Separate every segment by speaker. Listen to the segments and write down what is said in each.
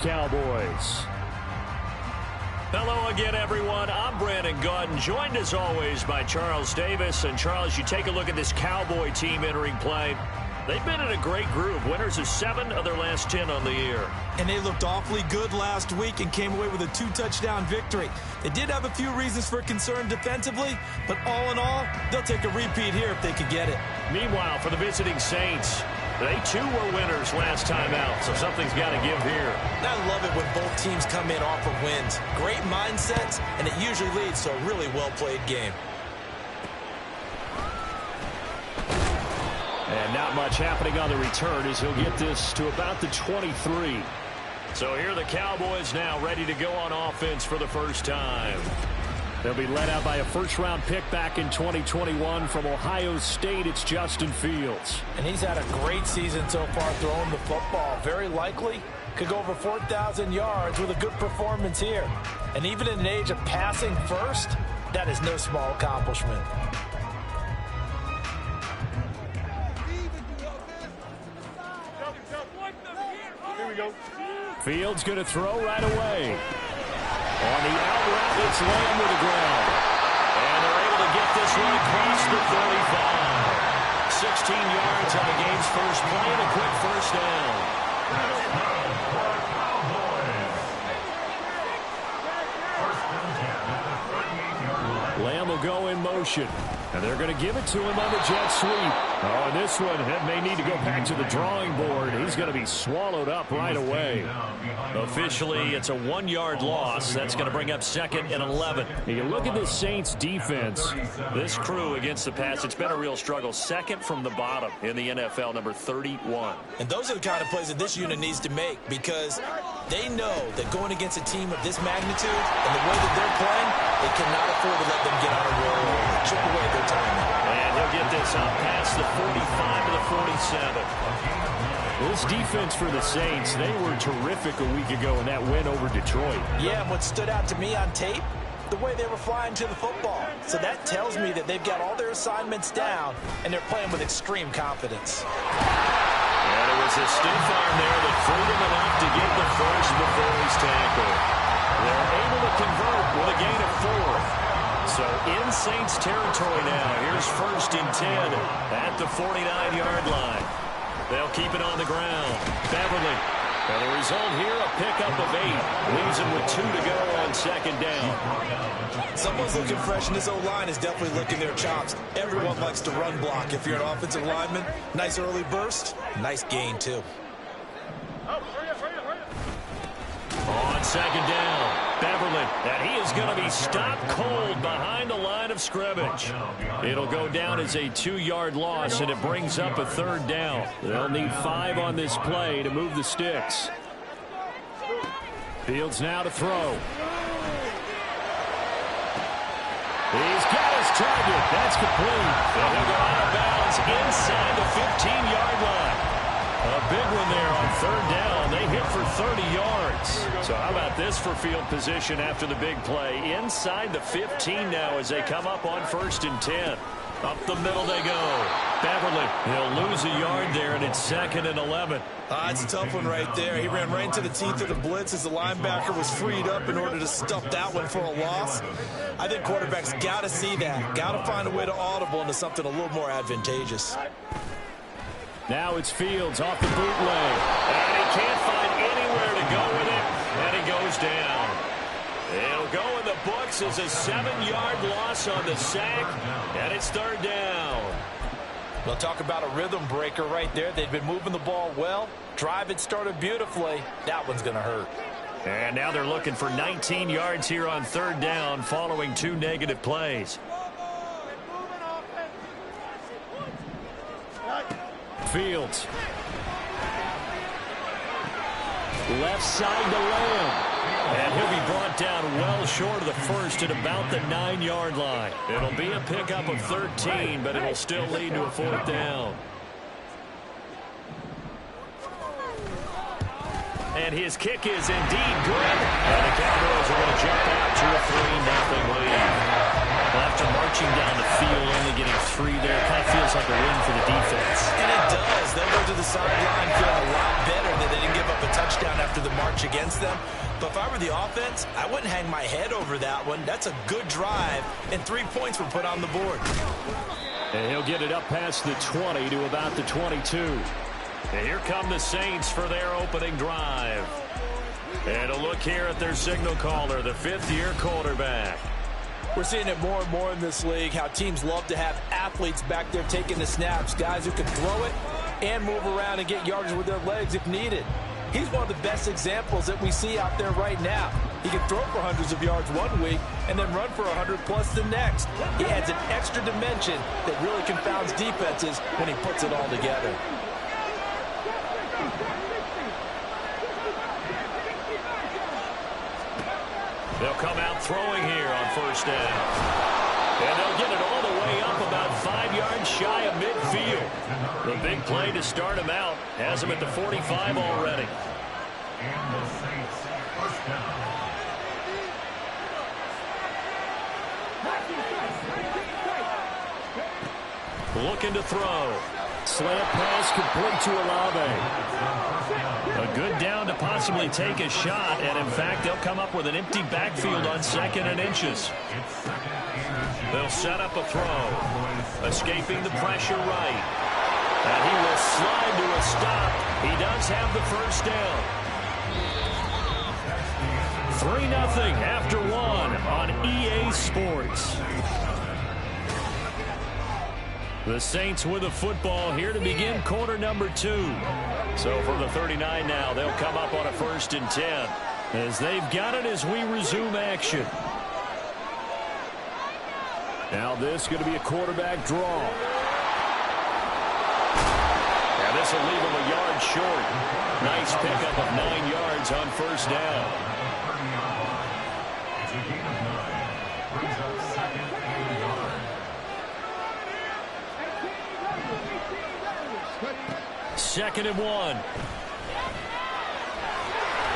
Speaker 1: Cowboys. Hello again, everyone. I'm Brandon Gautin, joined as always by Charles Davis. And Charles, you take a look at this Cowboy team entering play. They've been in a great group. Winners of 7 of their last 10 on the year.
Speaker 2: And they looked awfully good last week and came away with a 2-touchdown victory. They did have a few reasons for concern defensively, but all in all, they'll take a repeat here if they could get it.
Speaker 1: Meanwhile, for the visiting Saints, they too were winners last time out, so something's got to give here.
Speaker 2: I love it when both teams come in off of wins. Great mindsets, and it usually leads to a really well-played game.
Speaker 1: And not much happening on the return as he'll get this to about the 23. So here are the Cowboys now ready to go on offense for the first time. They'll be led out by a first-round pick back in 2021 from Ohio State. It's Justin Fields.
Speaker 2: And he's had a great season so far throwing the football. Very likely could go over 4,000 yards with a good performance here. And even in an age of passing first, that is no small accomplishment.
Speaker 1: Fields going to throw right away. On the out route, it's Lamb with the ground. And they're able to get this one across the 35. 16 yards on the game's first play and a quick first down. Lamb will go in motion. And they're going to give it to him on the jet sweep. Oh, and this one may need to go back to the drawing board. He's going to be swallowed up right away. Officially, it's a 1-yard loss. That's going to bring up 2nd and 11. You look at this Saints defense. This crew against the pass, it's been a real struggle. 2nd from the bottom in the NFL, number 31.
Speaker 2: And those are the kind of plays that this unit needs to make because they know that going against a team of this magnitude and the way that they're playing, they cannot afford to let them get on a roll or chip away their timing.
Speaker 1: And he'll get this up past the 45 to the 47. This defense for the Saints, they were terrific a week ago in that win over Detroit.
Speaker 2: Yeah, and what stood out to me on tape, the way they were flying to the football. So that tells me that they've got all their assignments down, and they're playing with extreme confidence.
Speaker 1: And it was a stiff arm there that freed him enough to get the first before he's tackled. They're able to convert with a gain of 4. So in Saints territory now. Here's 1st and 10 at the 49-yard line. They'll keep it on the ground. Beverly. And the result here, a pickup of 8. Leaves him with 2 to go on 2nd down.
Speaker 2: Someone's looking fresh, and this O-line is definitely licking their chops. Everyone likes to run block. If you're an offensive lineman, nice early burst, nice gain, too.
Speaker 1: On 2nd down, Beverly, and he is going to be stopped cold behind the line of scrimmage. It'll go down as a 2-yard loss, and it brings up a 3rd down. They'll need 5 on this play to move the sticks. Fields now to throw. He's got his target. That's complete. And he'll go out of bounds inside the 15-yard line. A big one there on 3rd down. They hit for 30 yards. So how about this for field position after the big play? Inside the 15 now as they come up on 1st and 10. Up the middle they go. Beverly, he'll lose a yard there, and it's 2nd and 11.
Speaker 2: It's a tough one right there. He ran right into the teeth of the blitz as the linebacker was freed up in order to stuff that one for a loss. I think quarterbacks got to see that. Got to find a way to audible into something a little more advantageous.
Speaker 1: Now it's Fields off the bootleg. And he can't find anywhere to go with it. And he goes down. It'll go in the books as a 7-yard loss on the sack. And it's 3rd down.
Speaker 2: We'll talk about a rhythm breaker right there. They've been moving the ball well. Drive had started beautifully. That one's going to hurt.
Speaker 1: And now they're looking for 19 yards here on 3rd down following 2 negative plays. Fields. Left side to Lamb. And he'll be brought down well short of the first at about the 9-yard line. It'll be a pickup of 13, but it'll still lead to a 4th down. And his kick is indeed good. And the Cowboys are going to jump out to a 3-0 lead. Well, after marching down the field, only getting 3 there, it kind of feels like a win for the defense.
Speaker 2: And it does. They'll go to the sideline feeling a lot better that they didn't give up a touchdown after the march against them. But if I were the offense, I wouldn't hang my head over that one. That's a good drive, and 3 points were put on the board.
Speaker 1: And he'll get it up past the 20 to about the 22. And here come the Saints for their opening drive. And a look here at their signal caller, the 5th-year quarterback.
Speaker 2: We're seeing it more and more in this league, how teams love to have athletes back there taking the snaps, guys who can throw it and move around and get yards with their legs if needed. He's one of the best examples that we see out there right now. He can throw for hundreds of yards one week and then run for 100+ the next. He adds an extra dimension that really confounds defenses when he puts it all together.
Speaker 1: They'll come out throwing here on first down. And they'll get it all the way up about 5 yards shy of midfield. The big play to start him out has him at the 45 already.
Speaker 3: And the Saints first down.
Speaker 1: Looking to throw. Slant pass complete to Olave. A good down to possibly take a shot, and in fact, they'll come up with an empty backfield on 2nd and inches. They'll set up a throw. Escaping the pressure right. And he will slide to a stop. He does have the first down. 3-0 after 1 on EA Sports. The Saints with the football here to begin quarter number 2. So from the 39 now, they'll come up on a 1st and 10 as they've got it as we resume action. Now this is going to be a quarterback draw. Now this will leave him a yard short. Nice pickup of 9 yards on first down.
Speaker 3: It's a gain of 9. Brings up 2nd and 9.
Speaker 1: Second and 1.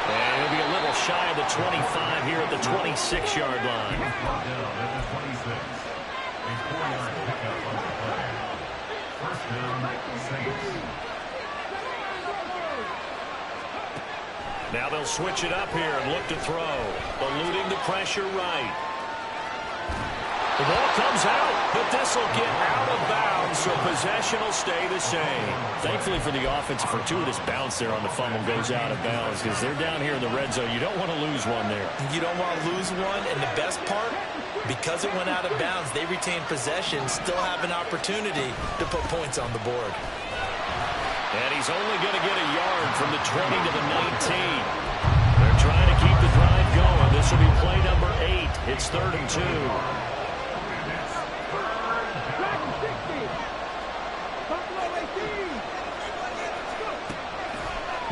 Speaker 1: And he'll be a little shy of the 25 here at the 26-yard line.
Speaker 3: Brought down at the 26. A 4-yard pickup on the play. First down, Saints.
Speaker 1: Now they'll switch it up here and look to throw. Eluding the pressure right. The ball comes out, but this will get out of bounds, so possession will stay the same. Thankfully for the offense, a fortuitous bounce there on the fumble goes out of bounds because they're down here in the red zone. You don't want to lose one there.
Speaker 2: You don't want to lose one, and the best part, because it went out of bounds, they retain possession, still have an opportunity to put points on the board.
Speaker 1: And he's only going to get a yard from the 20 to the 19. They're trying to keep the drive going. This will be play number 8. It's 3rd and 2.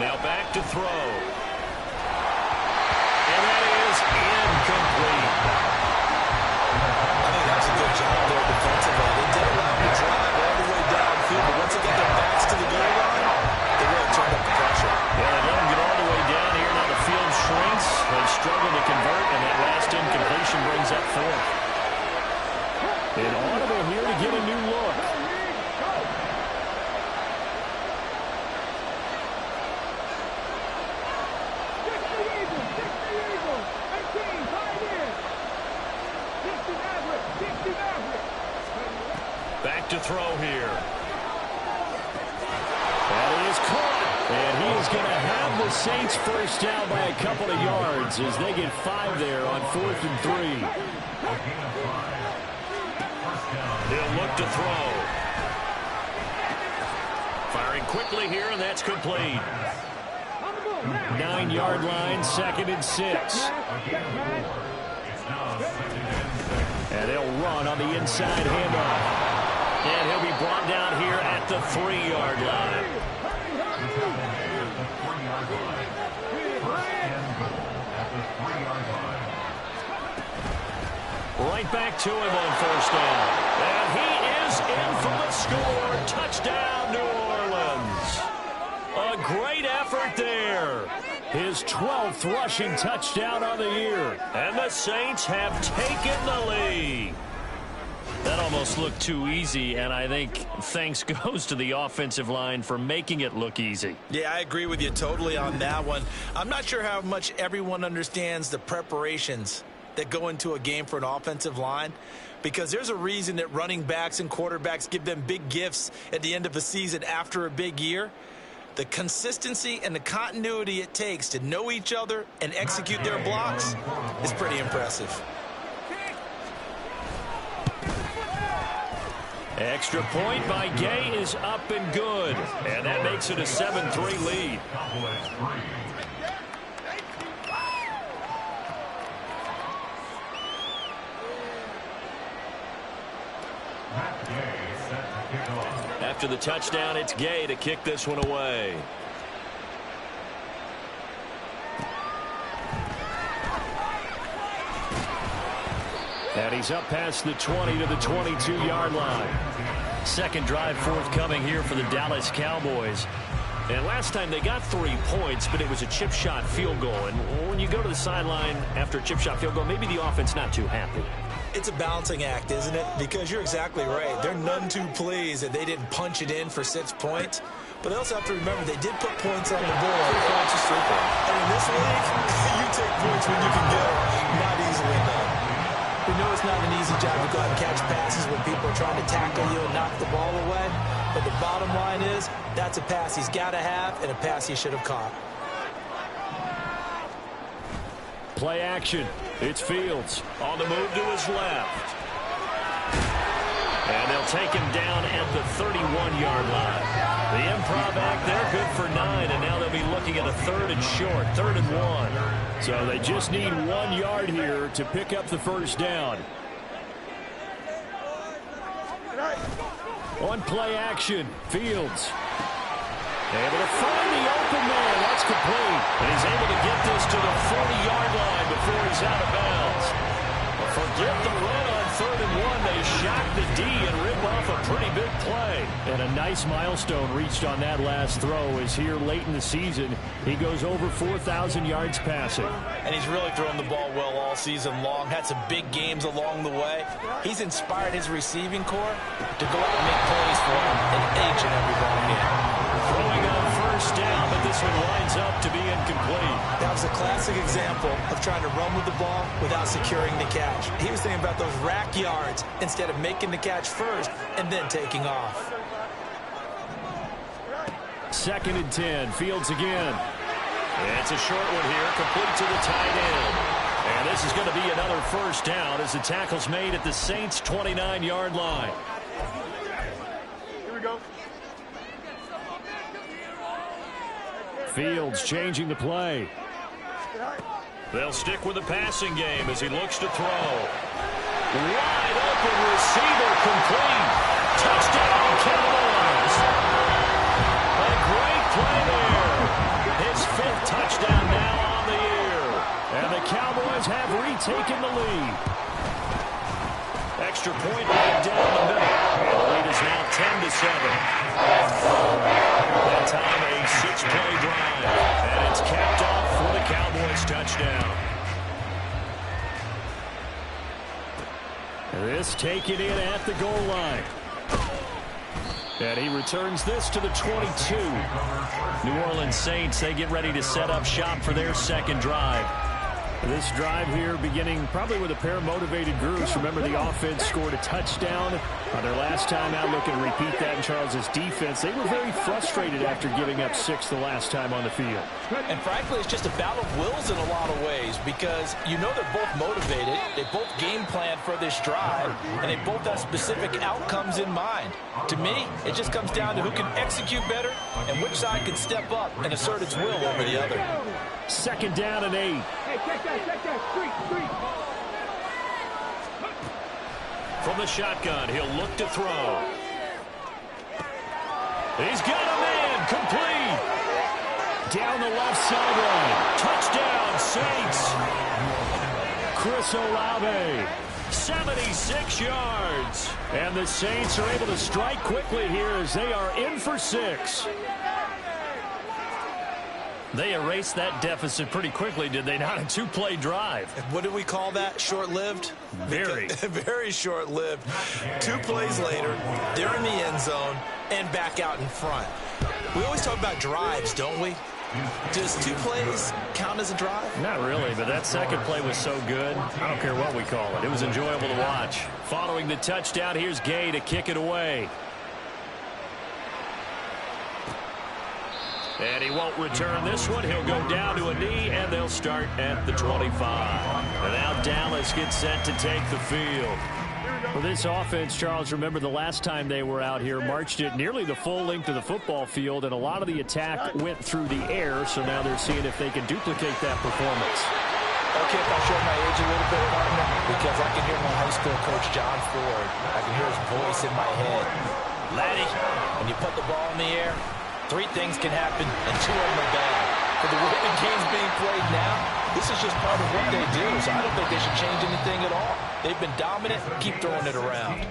Speaker 1: Now back to throw. And that is incomplete.
Speaker 2: I think that's a good job there defensively. They did allow him to drive all the way downfield, but once they get their backs to the goal line, they really turned up the pressure.
Speaker 1: Yeah, they let him get all the way down here. Now the field shrinks. They struggle to convert, and that last incompletion brings up 4th. An audible here to get a new look. Back to throw here. That is caught. And he is going to have the Saints first down by a couple of yards as they get 5 there on 4th and 3. He'll look to throw. Firing quickly here, and that's complete. 9-yard line, 2nd and 6. And they'll run on the inside handoff. And he'll be brought down here at the 3-yard line. Right back to him on first down. And he is in for the score. Touchdown, New Orleans. A great effort there. His 12th rushing touchdown on the year. And the Saints have taken the lead. That almost looked too easy, and I think thanks goes to the offensive line for making it look easy.
Speaker 2: Yeah, I agree with you totally on that one. I'm not sure how much everyone understands the preparations that go into a game for an offensive line, because there's a reason that running backs and quarterbacks give them big gifts at the end of a season after a big year. The consistency and the continuity it takes to know each other and execute their blocks is pretty impressive.
Speaker 1: Extra point by Gay is up and good, and that makes it a 7-3 lead. After the touchdown, it's Gay to kick this one away. And he's up past the 20 to the 22-yard line. Second drive forthcoming here for the Dallas Cowboys. And last time they got 3 points, but it was a chip shot field goal. And when you go to the sideline after a chip shot field goal, maybe the offense not too happy.
Speaker 2: It's a balancing act, isn't it? Because you're exactly right. They're none too pleased that they didn't punch it in for 6 points. But they also have to remember they did put points on the board. And in this league, you take points when you can get them. Not easily done. We know it's not an easy job to go out and catch passes when people are trying to tackle you and knock the ball away. But the bottom line is, that's a pass he's got to have and a pass he should have caught.
Speaker 1: Play action. It's Fields on the move to his left. And they'll take him down at the 31-yard line. The improv act there, good for 9, and now they'll be looking at a 3rd and short, 3rd and 1. So they just need 1 yard here to pick up the first down. On play action, Fields able to find the open man. That's complete. And he's able to get this to the 40-yard line before he's out of bounds. Forget the run on 3rd and 1. They shock the D and rip off a pretty big play. And a nice milestone reached on that last throw is here late in the season. He goes over 4,000 yards passing. And
Speaker 2: he's really thrown the ball well all season long. Had some big games along the way. He's inspired his receiving corps to go out and make plays for him in each and every ball game.
Speaker 1: Throwing on first down, but this one winds up to be incomplete.
Speaker 2: That was a classic example of trying to run with the ball without securing the catch. He was thinking about those rack yards instead of making the catch first and then taking off.
Speaker 1: 2nd and 10. Fields again. It's a short one here, complete to the tight end. And this is going to be another first down as the tackle's made at the Saints' 29-yard line.
Speaker 4: Here we go.
Speaker 1: Fields changing the play. They'll stick with the passing game as he looks to throw. Wide open receiver, complete. Touchdown, Cowboys. A great play there. His 5th touchdown now on the year. And the Cowboys have retaken the lead. Extra point right down the middle. And the lead is now 10-7. That time a 6-play drive. And it's capped off for the Cowboys touchdown. This taken in at the goal line. And he returns this to the 22. New Orleans Saints, they get ready to set up shop for their 2nd drive. This drive here beginning probably with a pair of motivated groups. Remember, the offense scored a touchdown on their last time out. Looking to repeat that in Charles's defense. They were very frustrated after giving up 6 the last time on the field.
Speaker 2: And frankly, it's just a battle of wills in a lot of ways because you know they're both motivated. They both game planned for this drive, and they both have specific outcomes in mind. To me, it just comes down to who can execute better and which side can step up and assert its will over the other.
Speaker 1: 2nd down and 8. From the shotgun, he'll look to throw. He's got a man, complete. Down the left sideline. Touchdown, Saints. Chris Olave, 76 yards. And the Saints are able to strike quickly here as they are in for 6. They erased that deficit pretty quickly, did they not? A two-play drive.
Speaker 2: What do we call that? Short-lived?
Speaker 1: Very.
Speaker 2: Very short-lived. 2 plays later, they're in the end zone and back out in front. We always talk about drives, don't we? Does 2 plays count as a drive?
Speaker 1: Not really, but that second play was so good. I don't care what we call it. It was enjoyable to watch. Following the touchdown, here's Gay to kick it away. And he won't return this one. He'll go down to a knee, and they'll start at the 25. And now Dallas gets set to take the field. For this offense, Charles, remember the last time they were out here, marched it nearly the full length of the football field, and a lot of the attack went through the air, so now they're seeing if they can duplicate that performance.
Speaker 2: Okay, if I show my age a little bit, partner, because I can hear my high school coach, John Ford. I can hear his voice in my head. Laddie, when you put the ball in the air, 3 things can happen, and 2 of them are bad. For the way the game's being played now, this is just part of what they do, so I don't think they should change anything at all. They've been dominant. Keep throwing it around.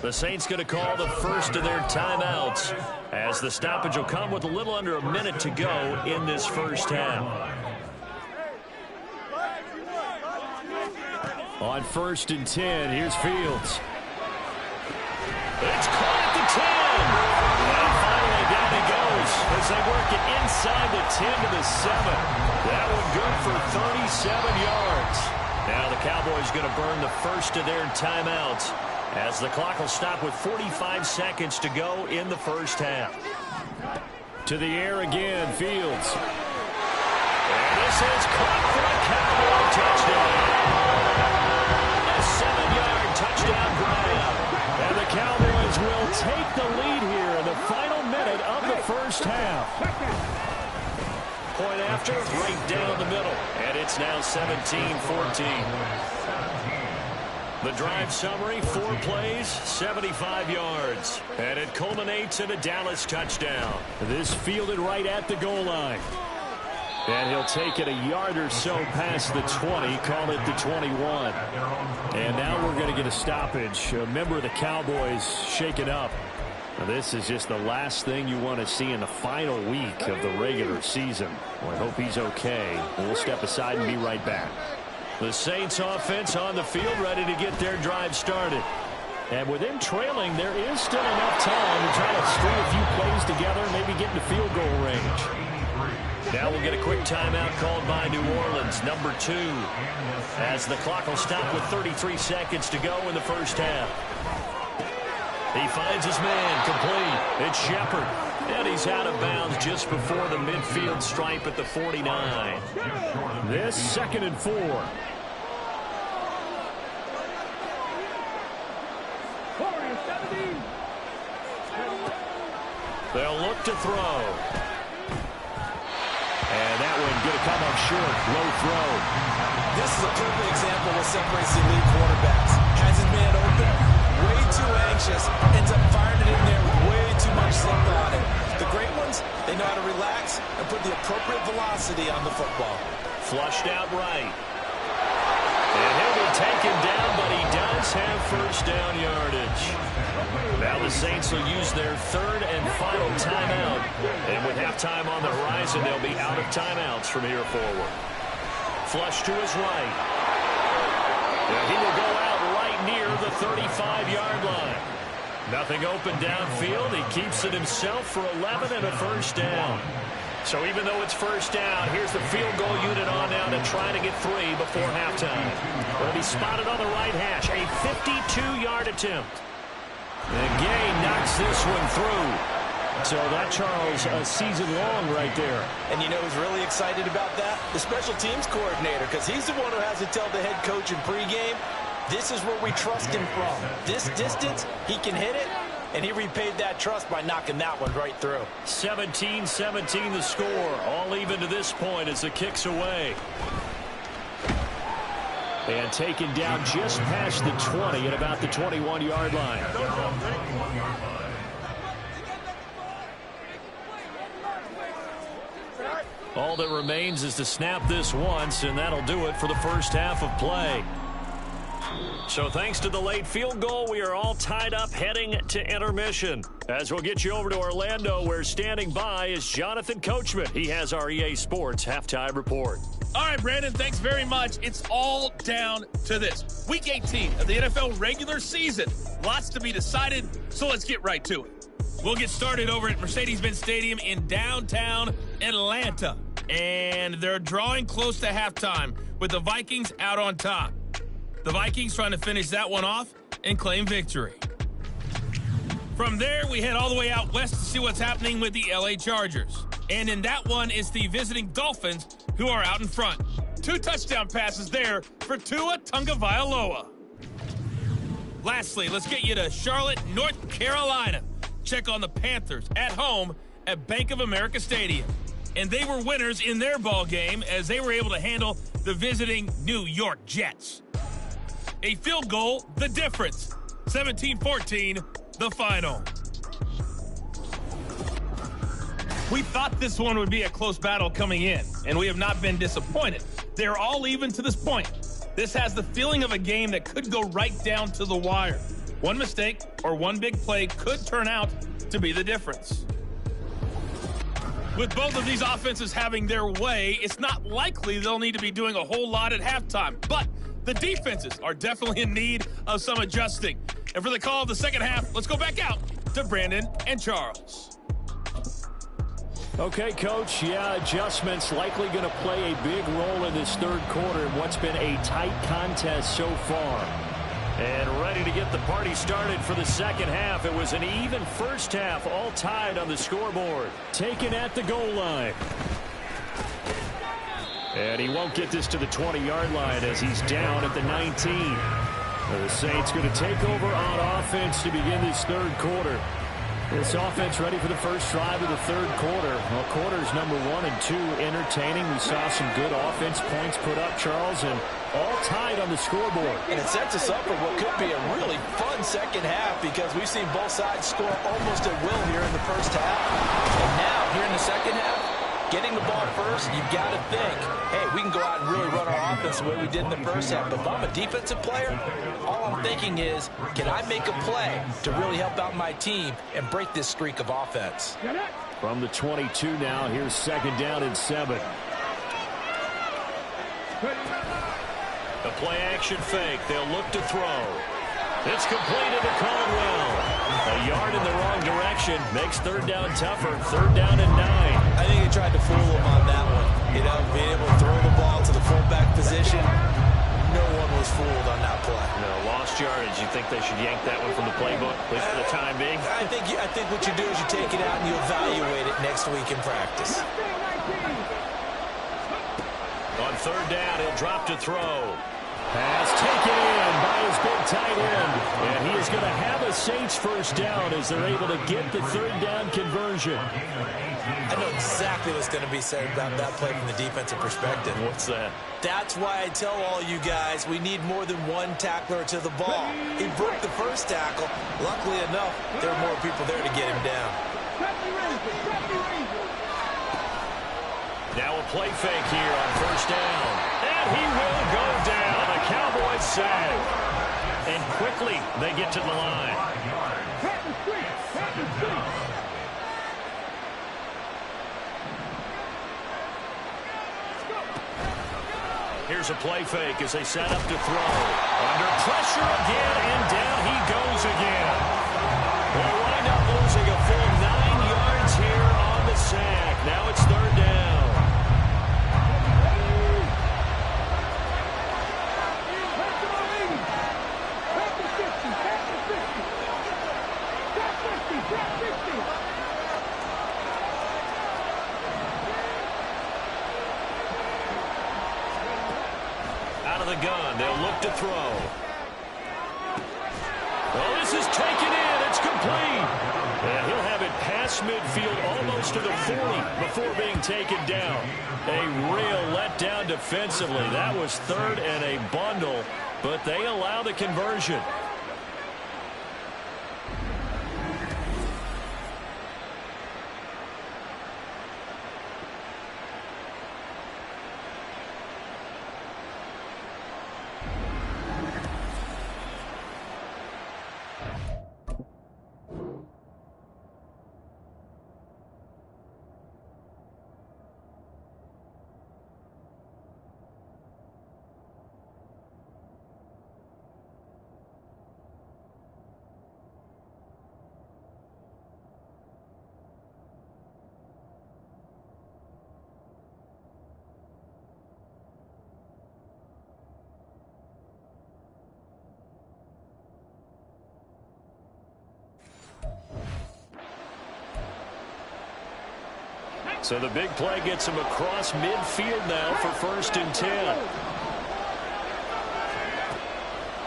Speaker 1: The Saints going to call the first of their timeouts, as the stoppage will come with a little under a minute to go in this first half. On 1st and 10, here's Fields. It's caught at the 10. And finally down he goes as they work it inside the 10 to the 7. That one good for 37 yards. Now the Cowboys going to burn the first of their timeouts as the clock will stop with 45 seconds to go in the first half. To the air again, Fields. And this is caught for a Cowboy touchdown. A 7-yard touchdown grab. And the Cowboys will take the lead here in the final minute of the first half. Point after, right down the middle. And it's now 17-14. The drive summary, 4 plays, 75 yards. And it culminates in a Dallas touchdown. This fielded right at the goal line. And he'll take it a yard or so past the 20, call it the 21. And now we're going to get a stoppage. A member of the Cowboys shaken up. Now this is just the last thing you want to see in the final week of the regular season. Well, I hope he's okay. We'll step aside and be right back. The Saints offense on the field ready to get their drive started. And with them trailing, there is still enough time to try to string a few plays together, maybe get into field goal range. Now we'll get a quick timeout called by New Orleans, number 2, as the clock will stop with 33 seconds to go in the first half. He finds his man, complete. It's Shepard, and he's out of bounds just before the midfield stripe at the 49. This 2nd and 4. They'll look to throw. And that one going to come up short. Low throw.
Speaker 2: This is a perfect example of what separates the elite quarterbacks. Has his man open, way too anxious, ends up firing it in there with way too much slip on it. The great ones, they know how to relax and put the appropriate velocity on the football.
Speaker 1: Flushed out right. And he'll be taken down, but he does have first down yardage. Now the Saints will use their 3rd and final timeout. And with halftime on the horizon, they'll be out of timeouts from here forward. Flush to his right. And he will go out right near the 35-yard line. Nothing open downfield. He keeps it himself for 11 and a first down. So even though it's first down, here's the field goal unit on now to try to get 3 before halftime. Will be spotted on the right hash. A 52-yard attempt. And Gay knocks this one through. So that, Charles, a season long right there.
Speaker 2: And you know who's really excited about that? The special teams coordinator, because he's the one who has to tell the head coach in pregame, this is where we trust him from. This distance, he can hit it, and he repaid that trust by knocking that one right through.
Speaker 1: 17-17 the score. All even to this point as the kick's away. And taken down just past the 20 at about the 21-yard line. All that remains is to snap this once, and that'll do it for the first half of play. So thanks to the late field goal, we are all tied up heading to intermission. As we'll get you over to Orlando, where standing by is Jonathan Coachman. He has our EA Sports halftime report.
Speaker 5: All right, Brandon, thanks very much. It's all down to this. Week 18 of the NFL regular season. Lots to be decided, so let's get right to it. We'll get started over at Mercedes-Benz Stadium in downtown Atlanta. And they're drawing close to halftime with the Vikings out on top. The Vikings trying to finish that one off and claim victory. From there, we head all the way out west to see what's happening with the LA Chargers. And in that one, it's the visiting Dolphins who are out in front. 2 touchdown passes there for Tua Tagovailoa. Lastly, let's get you to Charlotte, North Carolina. Check on the Panthers at home at Bank of America Stadium. And they were winners in their ball game as they were able to handle the visiting New York Jets. A field goal, the difference. 17-14, the final. We thought this one would be a close battle coming in, and we have not been disappointed. They're all even to this point. This has the feeling of a game that could go right down to the wire. One mistake or one big play could turn out to be the difference. With both of these offenses having their way, it's not likely they'll need to be doing a whole lot at halftime. But the defenses are definitely in need of some adjusting. And for the call of the second half, let's go back out to Brandon and Charles.
Speaker 1: Okay, Coach. Yeah, adjustments likely going to play a big role in this third quarter in what's been a tight contest so far. And ready to get the party started for the second half. It was an even first half, all tied on the scoreboard. Taken at the goal line. And he won't get this to the 20-yard line as he's down at the 19. The Saints going to take over on offense to begin this third quarter. This offense ready for the first drive of the third quarter. Well, quarters number 1 and 2 entertaining. We saw some good offense points put up, Charles, and all tied on the scoreboard.
Speaker 2: And it sets us up for what could be a really fun second half because we've seen both sides score almost at will here in the first half. And now, here in the second half, getting the ball first, you've got to think, hey, we can go out and really run our offense the way we did in the first half. But if I'm a defensive player, all I'm thinking is, can I make a play to really help out my team and break this streak of offense?
Speaker 1: From the 22 now, here's second down and 7. The play-action fake. They'll look to throw. It's completed to Caldwell. A yard in the wrong direction makes third down tougher. Third down and 9.
Speaker 2: I think he tried to fool him on that one. You know, being able to throw the ball to the fullback position. No one was fooled on that play.
Speaker 1: No, lost yardage. You think they should yank that one from the playbook, at least for the time being?
Speaker 2: I think what you do is you take it out and you evaluate it next week in practice.
Speaker 1: On third down, he'll drop to throw. Pass taken in by his big tight end. And he is going to have a Saints first down as they're able to get the third down conversion.
Speaker 2: I know exactly what's going to be said about that play from the defensive perspective.
Speaker 1: What's that?
Speaker 2: That's why I tell all you guys we need more than one tackler to the ball. He broke the first tackle. Luckily enough, there were more people there to get him down.
Speaker 1: Now a play fake here on first down. And he will go down. A Cowboys sack. And quickly they get to the line. Here's a play fake as they set up to throw. Under pressure again, and down he goes again. They'll wind up losing a full 9 yards here on the sack. Now it's third down. Out of the gun, they'll look to throw. Well, this is taken in. It's complete. And he'll have it past midfield almost to the 40 before being taken down. A real letdown defensively. That was third and a bundle, but they allow the conversion. So the big play gets him across midfield now for 1st and 10.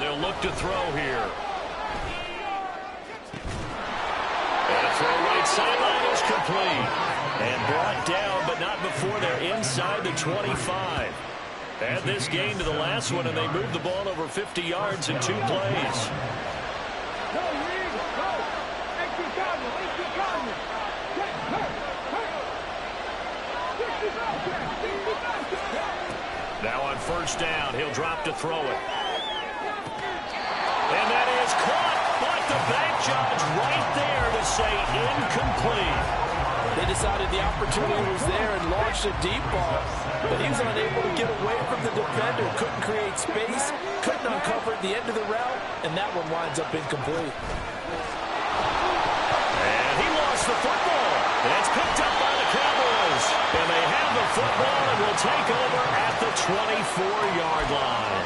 Speaker 1: They'll look to throw here. And a throw right sideline is complete. And brought down, but not before they're inside the 25. Add this game to the last one, and they moved the ball over 50 yards in 2 plays. Now on 1st down, he'll drop to throw it. And that is caught, but the back judge right there to say incomplete.
Speaker 2: They decided the opportunity was there and launched a deep ball, but he was unable to get away from the defender, couldn't create space, couldn't uncover at the end of the route, and that one winds up incomplete.
Speaker 1: And he lost the football. It's picked up by the Cowboys. And they have the football and will take over at the 24-yard line.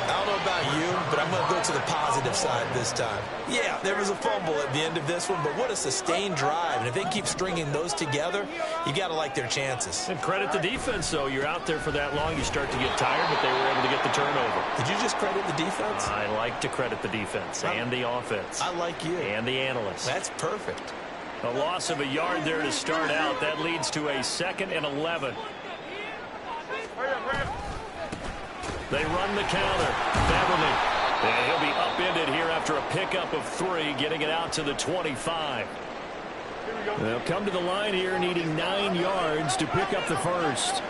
Speaker 2: I don't know about you, but I'm going to go to the positive side this time. Yeah, there was a fumble at the end of this one, but what a sustained drive. And if they keep stringing those together, you got to like their chances.
Speaker 1: And credit the defense, though. You're out there for that long, you start to get tired, but they were able to get the turnover.
Speaker 2: Did you just credit the defense?
Speaker 1: I like to credit the defense and the offense.
Speaker 2: I like you.
Speaker 1: And the analysts.
Speaker 2: That's perfect.
Speaker 1: A loss of a yard there to start out. That leads to a 2nd and 11. They run the counter. Beverly. And he'll be upended here after a pickup of 3, getting it out to the 25. They'll come to the line here needing 9 yards to pick up the first.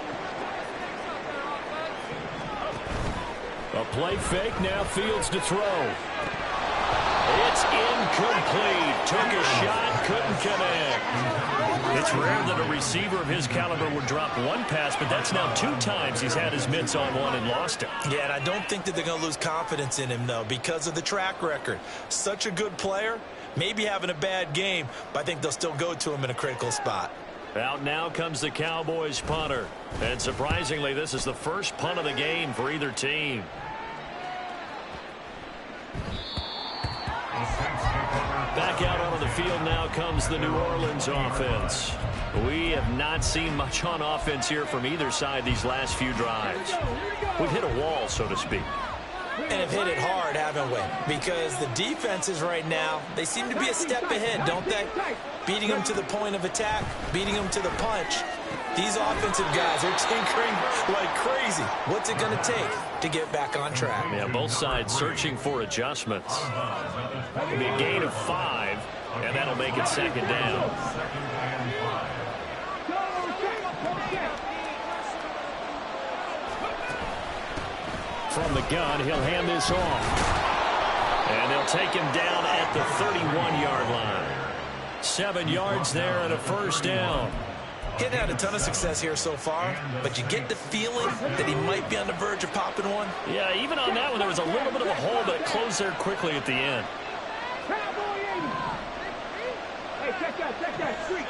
Speaker 1: A play fake, now Fields to throw. It's incomplete. Took a shot, couldn't connect. It's rare that a receiver of his caliber would drop one pass, but that's now 2 times he's had his mitts on one and lost it.
Speaker 2: Yeah, and I don't think that they're going to lose confidence in him, though, because of the track record. Such a good player, maybe having a bad game, but I think they'll still go to him in a critical spot.
Speaker 1: Out now comes the Cowboys punter. And surprisingly, this is the first punt of the game for either team. Back out onto the field now comes the New Orleans offense. We have not seen much on offense here from either side these last few drives. We've hit a wall, so to speak.
Speaker 2: And have hit it hard, haven't we? Because the defenses right now, they seem to be a step ahead, don't they? Beating them to the point of attack, beating them to the punch. These offensive guys are tinkering like crazy. What's it going to take to get back on track?
Speaker 1: Yeah, both sides searching for adjustments. It'll be a gain of 5, and that'll make it 2nd down. From the gun, he'll hand this off. And they'll take him down at the 31-yard line. 7 yards there and a 1st down.
Speaker 2: He hasn't had a ton of success here so far, but you get the feeling that he might be on the verge of popping one.
Speaker 1: Yeah, even on that one, there was a little bit of a hole, but it closed there quickly at the end.
Speaker 4: Hey, check that, street.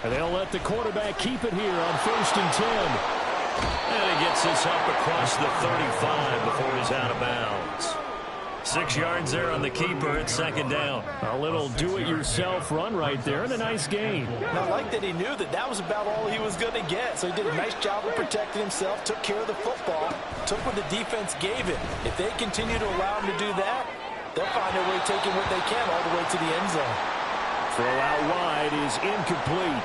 Speaker 1: And they'll let the quarterback keep it here on 1st and 10. And he gets this up across the 35 before he's out of bounds. 6 yards there on the keeper at 2nd down. A little do-it-yourself run right there and a nice gain.
Speaker 2: I like that he knew that was about all he was going to get. So he did a nice job of protecting himself, took care of the football, took what the defense gave him. If they continue to allow him to do that, they'll find their way taking what they can all the way to the end zone.
Speaker 1: Throw out wide is incomplete.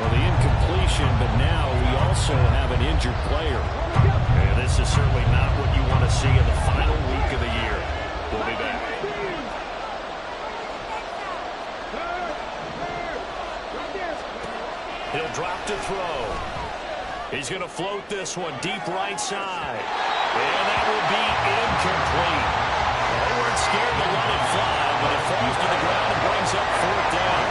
Speaker 1: Well, the incompletion, but now we also have an injured player. And this is certainly not what you want to see in the final week of the year. We'll be back. He'll drop to throw. He's going to float this one deep right side. And that will be incomplete. They weren't scared to let it fly, but it falls to the ground and brings up 4th down.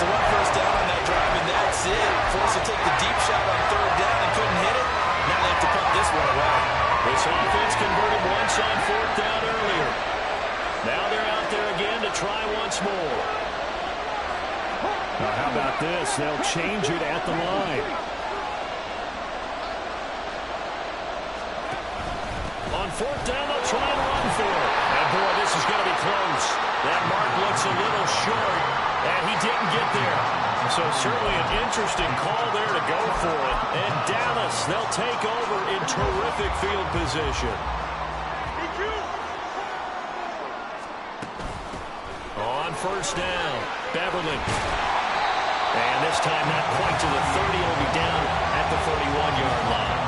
Speaker 2: So 1 first down on that drive, and that's it. Forced to take the deep shot on 3rd down and couldn't hit it. Now they have to punt this one away.
Speaker 1: This offense converted once on 4th down earlier. Now they're out there again to try once more. Now how about this? They'll change it at the line. On 4th down, they'll try and run for it. And boy, this is going to be close. That mark looks a little short. didn't get there. So certainly an interesting call there to go for it. And Dallas, they'll take over in terrific field position. On first down, Beverly. And this time not quite to the 30. He'll be down at the 31-yard line.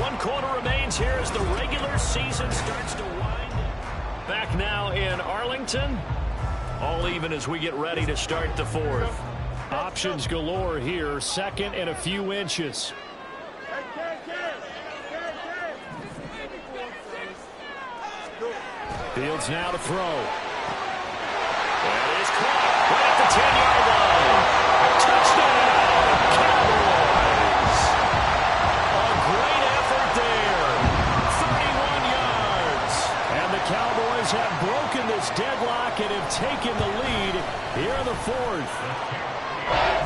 Speaker 1: One quarter remains here as the regular season starts to wind. Back now in Arlington. All even as we get ready to start the fourth. Options galore here. Second and a few inches. Fields now to throw. That is caught right at the 10-yard line. Touchdown, Cowboys. A great effort there. 31 yards. And the Cowboys have broken this deadlock and have taken the lead here in the fourth.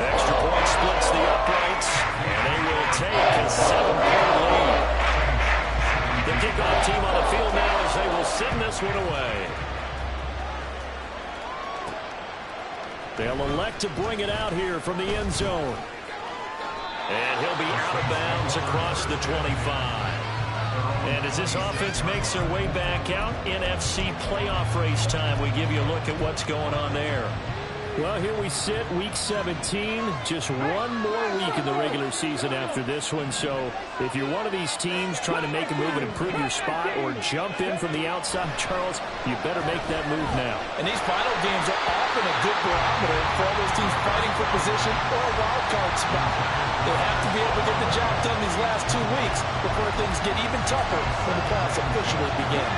Speaker 1: Extra point splits the uprights, and they will take a 7-point lead. The kickoff team on the field now as they will send this one away. They'll elect to bring it out here from the end zone. And he'll be out of bounds across the 25. And as this offense makes their way back out, NFC playoff race time, we give you a look at what's going on there. Well, here we sit, Week 17, just one more week in the regular season after this one. So if you're one of these teams trying to make a move and improve your spot or jump in from the outside, Charles, you better make that move now.
Speaker 2: And these final games are often a good barometer for all those teams fighting for position or a wild card spot. They have to be able to get the job done these last 2 weeks before things get even tougher when the playoffs officially begin.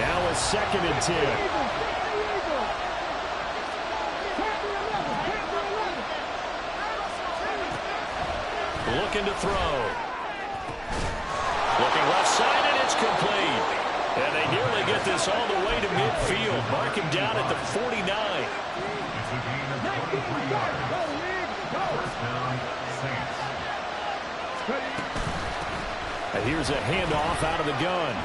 Speaker 1: Now a 2nd and 10. Looking to throw. Looking left side, and it's complete. And they nearly get this all the way to midfield. Mark him down at the 49.
Speaker 3: It's a gain of 23 yards. First down, Saints.
Speaker 1: And here's a handoff out of the gun.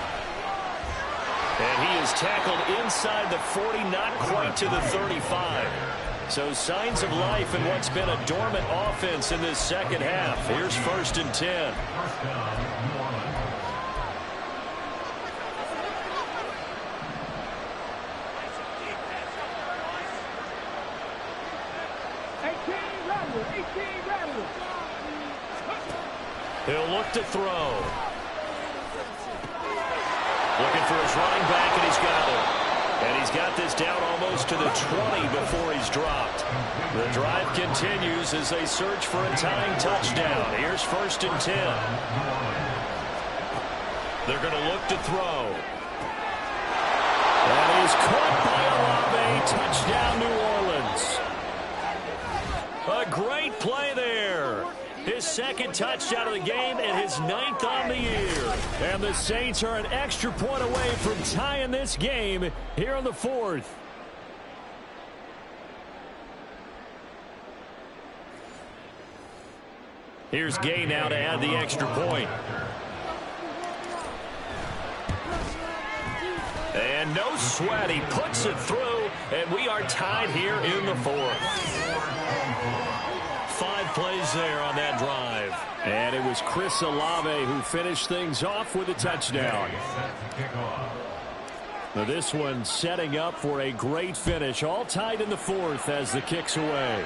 Speaker 1: And he is tackled inside the 40, not quite to the 35. So signs of life in what's been a dormant offense in this second half. Here's 1st and 10.
Speaker 3: First down, New Orleans.
Speaker 1: He'll look to throw. Looking for his running back, and he's got it. And he's got this down almost to the 20 before he's dropped. The drive continues as they search for a tying touchdown. Here's 1st and 10. They're going to look to throw. That is caught by Olave. Touchdown, New Orleans. A great play there. His 2nd touchdown of the game and his 9th on the year. And the Saints are an extra point away from tying this game here in the 4th. Here's Gay now to add the extra point. And no sweat. He puts it through, and we are tied here in the 4th. 5 plays there on that drive. And it was Chris Olave who finished things off with a touchdown. Now this one setting up for a great finish. All tied in the 4th as the kick's away.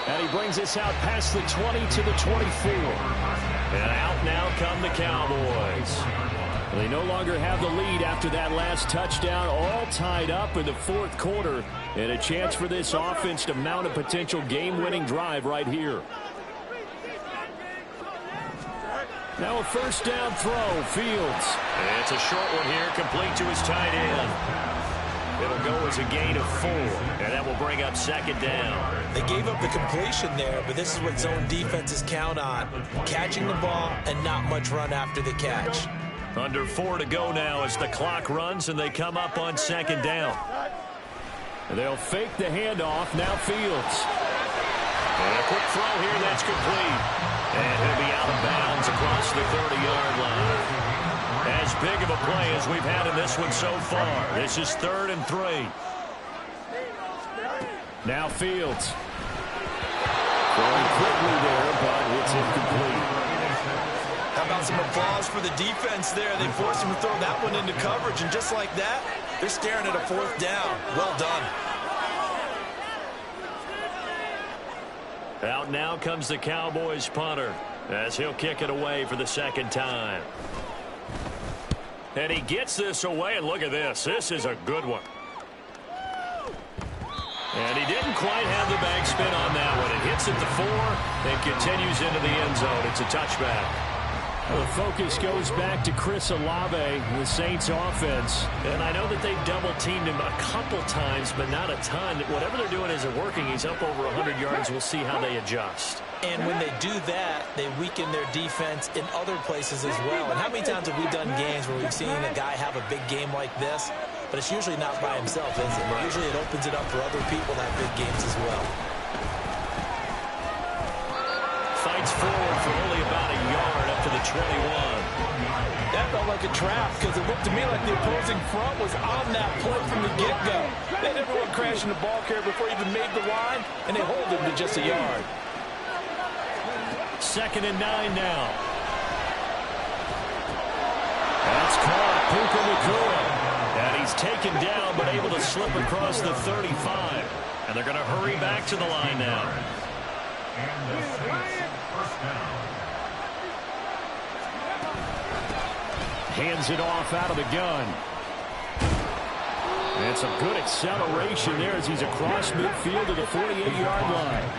Speaker 1: And he brings us out past the 20 to the 24. And out now come the Cowboys. They no longer have the lead after that last touchdown, all tied up in the 4th quarter, and a chance for this offense to mount a potential game-winning drive right here. Now a 1st down throw, Fields. And it's a short one here, complete to his tight end. It'll go as a gain of 4, and that will bring up 2nd down.
Speaker 2: They gave up the completion there, but this is what zone defenses count on, catching the ball and not much run after the catch.
Speaker 1: Under 4 to go now as the clock runs and they come up on 2nd down. And they'll fake the handoff. Now Fields. And a quick throw here that's complete. And he'll be out of bounds across the 30-yard line. As big of a play as we've had in this one so far. This is 3rd and 3. Now Fields. Going quickly there, but it's incomplete.
Speaker 2: How about some applause for the defense there? They forced him to throw that one into coverage, and just like that, they're staring at a 4th down. Well done.
Speaker 1: Out now comes the Cowboys punter as he'll kick it away for the 2nd time. And he gets this away, and look at this. This is a good one. And he didn't quite have the backspin on that one. It hits at the 4 and continues into the end zone. It's a touchback.
Speaker 6: The focus goes back to Chris Olave, the Saints offense.
Speaker 1: And I know that they've double-teamed him a couple times, but not a ton. Whatever they're doing isn't working. He's up over 100 yards. We'll see how they adjust.
Speaker 2: And when they do that, they weaken their defense in other places as well. And how many times have we done games where we've seen a guy have a big game like this? But it's usually not by himself, is it? Usually it opens it up for other people to have big games as well.
Speaker 1: Fights forward for only about a yard up to the 21.
Speaker 2: That felt like a trap because it looked to me like the opposing front was on that play from the get-go. They had everyone crashing the ball carrier before he even made the line, and they hold him to just a yard.
Speaker 1: 2nd and 9 now. That's caught. Puka Nacua. And he's taken down, but able to slip across the 35. And they're going to hurry back to the line now.
Speaker 3: And the Saints, 1st down.
Speaker 6: Hands it off out of the gun. And some good acceleration there as he's across midfield to the 48-yard line.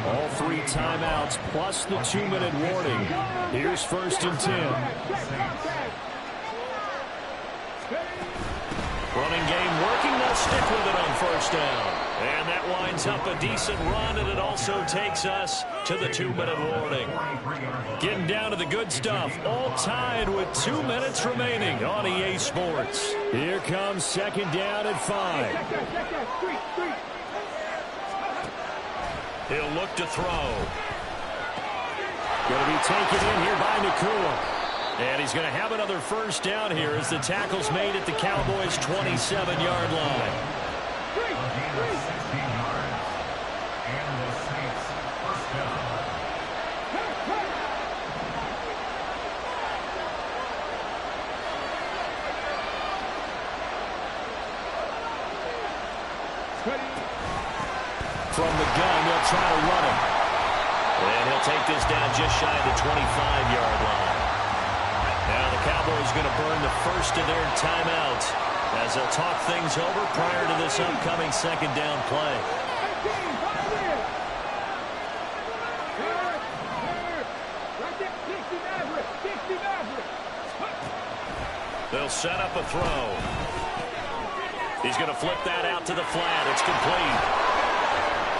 Speaker 6: All 3 timeouts plus the 2-minute warning. Here's 1st and 10.
Speaker 1: Running game working. They'll stick with it on 1st down. And that winds up a decent run, and it also takes us to the 2-minute warning. Getting down to the good stuff. All tied with 2 minutes remaining on EA Sports.
Speaker 6: Here comes 2nd down at 5.
Speaker 1: He'll look to throw.
Speaker 6: Going to be taken in here by Nacua.
Speaker 1: And he's going to have another 1st down here as the tackle's made at the Cowboys' 27-yard line.
Speaker 3: And the Saints, 1st down.
Speaker 6: From the gun, they'll try to run him.
Speaker 1: And he'll take this down just shy of the 25-yard line. Now the Cowboys going to burn the 1st of their timeouts as they'll talk things over prior to this upcoming 2nd down play. They'll set up a throw. He's going to flip that out to the flat. It's complete.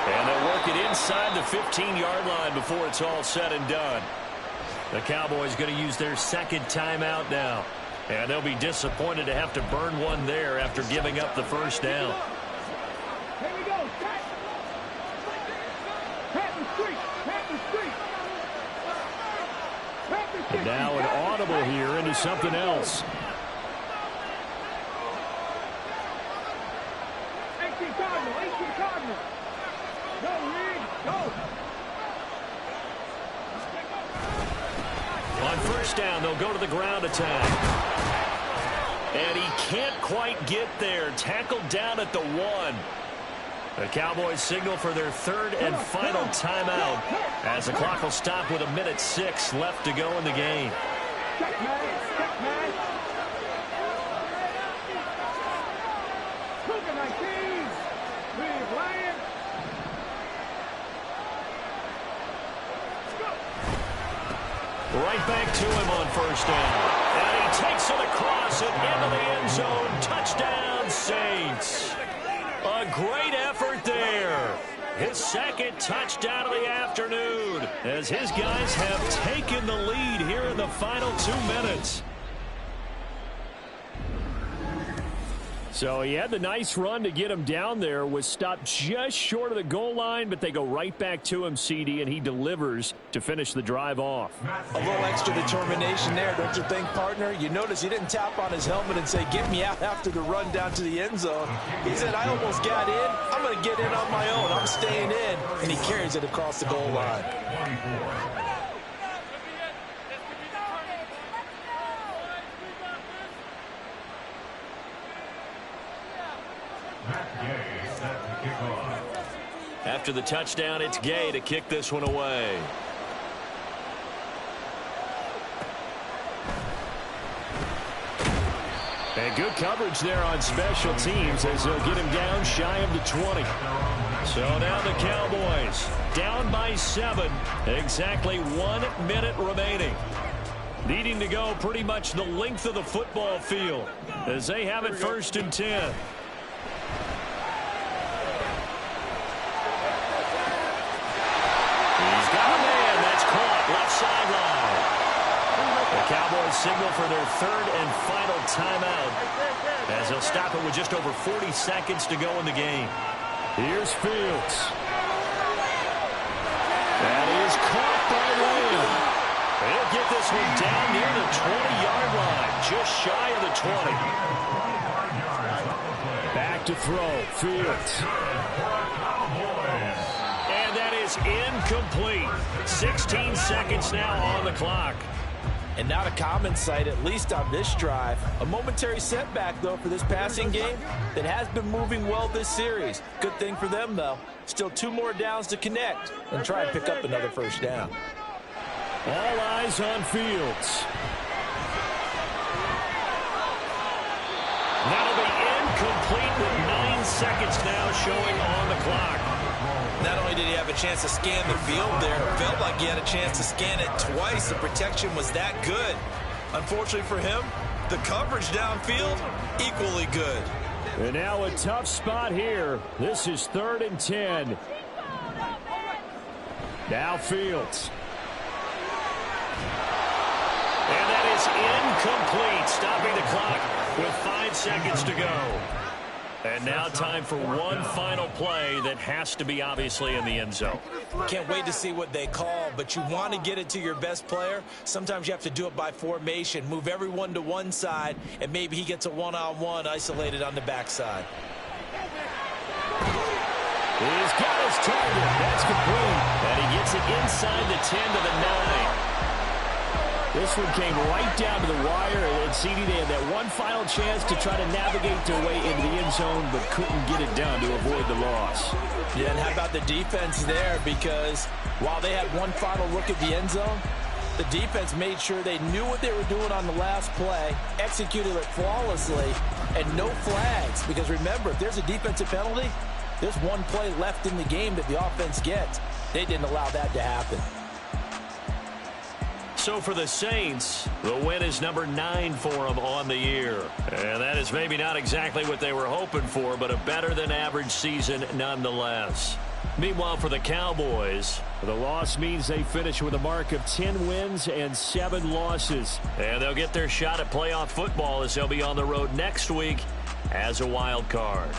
Speaker 1: And they'll work it inside the 15-yard line before it's all said and done. The Cowboys going to use their 2nd timeout now. And they'll be disappointed to have to burn one there after giving up the 1st down.
Speaker 4: Here we go.
Speaker 6: And now an audible here into something else.
Speaker 4: 18 Cardinal. Go, Reed, go.
Speaker 1: On 1st down, they'll go to the ground attack. And he can't quite get there. Tackled down at the 1. The Cowboys signal for their 3rd and final timeout as the clock will stop with 1:06 left to go in the game.
Speaker 4: Check, man. Puka 19. Reed Ryan.
Speaker 1: Right back to him on 1st down. And he takes it across and into the end zone. Touchdown, Saints. A great effort there. His 2nd touchdown of the afternoon as his guys have taken the lead here in the final 2 minutes.
Speaker 6: So he had the nice run to get him down there, was stopped just short of the goal line, but they go right back to him, CD, and he delivers to finish the drive off.
Speaker 2: A little extra determination there, don't you think, partner? You notice he didn't tap on his helmet and say, get me out after the run down to the end zone. He said, I almost got in. I'm going to get in on my own. I'm staying in. And he carries it across the goal line.
Speaker 1: After the touchdown, it's Gay to kick this one away.
Speaker 6: And good coverage there on special teams as they'll get him down shy of the 20.
Speaker 1: So now the Cowboys down by 7. Exactly 1 minute remaining. Needing to go pretty much the length of the football field as they have it 1st and 10. Left sideline. The Cowboys signal for their 3rd and final timeout as they'll stop it with just over 40 seconds to go in the game.
Speaker 6: Here's Fields. That is caught by Lamb.
Speaker 1: They'll get this one down near the 20-yard line, just shy of the 20.
Speaker 6: Back to throw. Fields.
Speaker 1: Incomplete. 16 seconds now on the clock.
Speaker 2: And not a common sight, at least on this drive. A momentary setback, though, for this passing game that has been moving well this series. Good thing for them, though. Still 2 more downs to connect and try and pick up another 1st down.
Speaker 6: All eyes on Fields.
Speaker 1: That'll be incomplete with 9 seconds now showing on the clock.
Speaker 2: Not only did he have a chance to scan the field there, it felt like he had a chance to scan it twice. The protection was that good. Unfortunately for him, the coverage downfield, equally good.
Speaker 6: And now a tough spot here. This is 3rd and 10. Now Fields.
Speaker 1: And that is incomplete, stopping the clock with 5 seconds to go. And now time for one final play that has to be obviously in the end zone.
Speaker 2: Can't wait to see what they call, but you want to get it to your best player. Sometimes you have to do it by formation. Move everyone to one side, and maybe he gets a one-on-one isolated on the backside.
Speaker 6: He's got his target. That's complete.
Speaker 1: And he gets it inside the 10 to the 9.
Speaker 6: This one came right down to the wire, and CD, they had that one final chance to try to navigate their way into the end zone, but couldn't get it done to avoid the loss.
Speaker 2: Yeah, and how about the defense there? Because while they had one final look at the end zone, the defense made sure they knew what they were doing on the last play, executed it flawlessly, and no flags. Because remember, if there's a defensive penalty, there's one play left in the game that the offense gets. They didn't allow that to happen.
Speaker 1: So for the Saints, the win is number 9 for them on the year. And that is maybe not exactly what they were hoping for, but a better-than-average season nonetheless. Meanwhile, for the Cowboys,
Speaker 6: the loss means they finish with a mark of 10 wins and 7 losses.
Speaker 1: And they'll get their shot at playoff football as they'll be on the road next week as a wild card.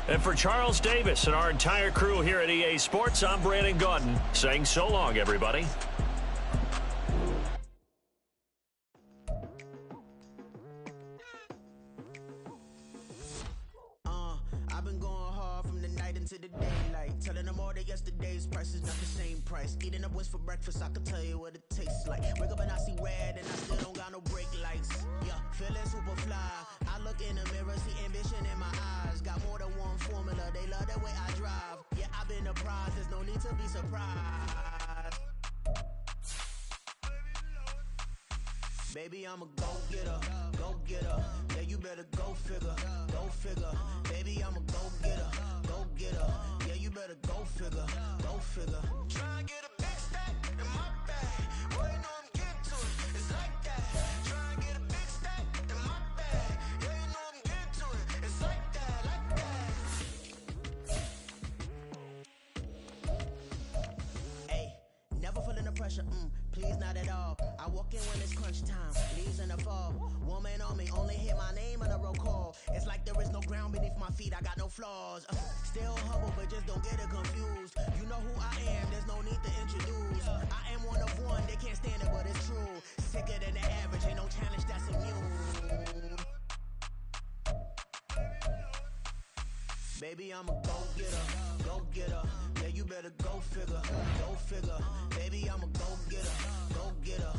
Speaker 1: And for Charles Davis and our entire crew here at EA Sports, I'm Brandon Gaudin saying so long, everybody.
Speaker 7: I've been going hard from the night into the daylight, telling them all that yesterday's price is not the same price. Eating up wings for breakfast, I can tell you what it tastes like. Wake up and I see red and I still don't got no brake lights. Yeah, feeling super fly. I look in the mirror, see ambition in my eyes. Got more than one formula, they love the way I drive. Yeah, I've been a prize, there's no need to be surprised. Baby, I'm a go-getter, go-getter. Yeah, you better go figure, go figure. Baby, I'm a go-getter, go-getter. Yeah, you better go figure, go figure. Try and get a big stack in my bag. Boy, you know I'm getting to it, it's like that. Try and get a big stack in my bag. Yeah, you know I'm getting to it, it's like that, like that. Hey, never feeling the pressure, please not at all. I walk in when it's crunch time, leaves in the fall. Woman on me, only hit my name in a row my feet, I got no flaws. Still humble, but just don't get it confused. You know who I am, there's no need to introduce. I am one of one, they can't stand it, but it's true. Sicker than the average, ain't no challenge that's immune. Baby, I'm a go-getter, go-getter. Yeah, you better go figure, go figure. Baby, I'm a go-getter, go-getter.